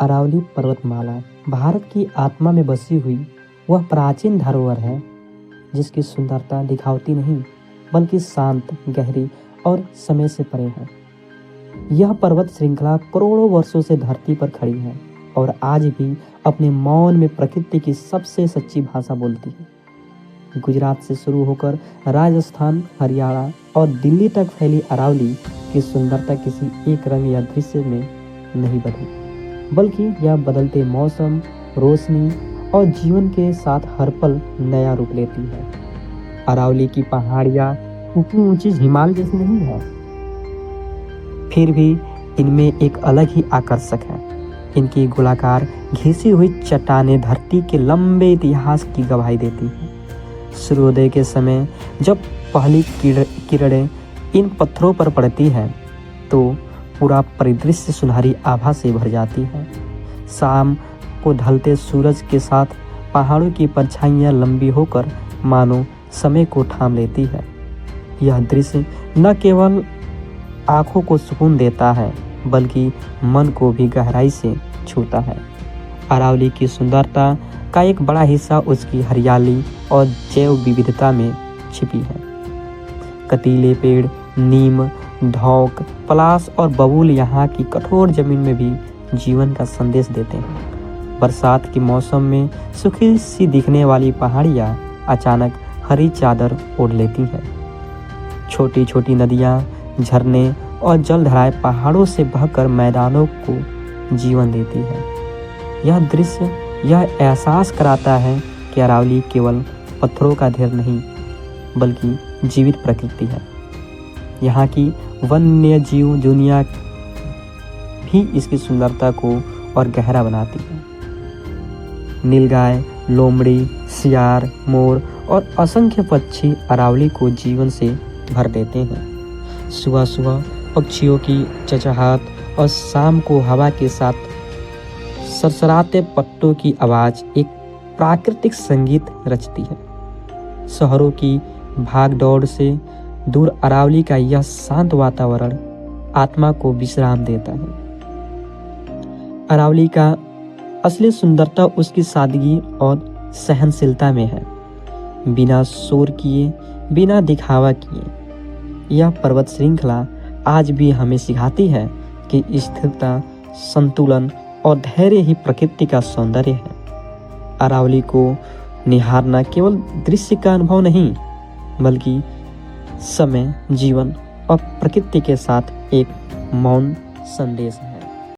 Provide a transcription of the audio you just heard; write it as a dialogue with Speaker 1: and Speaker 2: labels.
Speaker 1: अरावली पर्वतमाला भारत की आत्मा में बसी हुई वह प्राचीन धरोहर है जिसकी सुंदरता दिखावटी नहीं बल्कि शांत, गहरी और समय से परे है। यह पर्वत श्रृंखला करोड़ों वर्षों से धरती पर खड़ी है और आज भी अपने मौन में प्रकृति की सबसे सच्ची भाषा बोलती है। गुजरात से शुरू होकर राजस्थान, हरियाणा और दिल्ली तक फैली अरावली की सुंदरता किसी एक रंग या दृश्य में नहीं बदली, बल्कि यह बदलते मौसम, रोशनी और जीवन के साथ हर पल नया रूप लेती है। अरावली की पहाड़ियाँ ऊंची ऊंची हिमालय जैसी नहीं है, फिर भी इनमें एक अलग ही आकर्षक है। इनकी गोलाकार घिसी हुई चट्टानें धरती के लंबे इतिहास की गवाही देती हैं। सूर्योदय के समय जब पहली किरणें इन पत्थरों पर पड़ती हैं तो पूरा परिदृश्य सुनहरी आभा से भर जाती है। शाम को ढलते सूरज के साथ पहाड़ों की परछाइयाँ लंबी होकर मानो समय को थाम लेती है। यह दृश्य न केवल आँखों को सुकून देता है बल्कि मन को भी गहराई से छूता है। अरावली की सुंदरता का एक बड़ा हिस्सा उसकी हरियाली और जैव विविधता में छिपी है। कटीले पेड़, नीम, धौक, पलाश और बबूल यहाँ की कठोर जमीन में भी जीवन का संदेश देते हैं। बरसात के मौसम में सूखी सी दिखने वाली पहाड़ियाँ अचानक हरी चादर ओढ़ लेती हैं। छोटी छोटी नदियाँ, झरने और जलधाराएं पहाड़ों से बहकर मैदानों को जीवन देती है। यह दृश्य यह एहसास कराता है कि अरावली केवल पत्थरों का ढेर नहीं बल्कि जीवित प्रकृति है। यहाँ की वन्य जीव दुनिया भी इसकी सुंदरता को और गहरा बनाती है। नीलगाय, लोमड़ी, सियार, मोर और असंख्य पक्षी अरावली को जीवन से भर देते हैं। सुबह सुबह पक्षियों की चहचहाहट और शाम को हवा के साथ सरसराते पत्तों की आवाज़ एक प्राकृतिक संगीत रचती है। शहरों की भागदौड़ से दूर अरावली का यह शांत वातावरण आत्मा को विश्राम देता है। अरावली का असली सुंदरता उसकी सादगी और सहनशीलता में है। बिना शोर किए, बिना दिखावा किए यह पर्वत श्रृंखला आज भी हमें सिखाती है कि स्थिरता, संतुलन और धैर्य ही प्रकृति का सौंदर्य है। अरावली को निहारना केवल दृश्य का अनुभव नहीं बल्कि समय, जीवन और प्रकृति के साथ एक मौन संदेश है।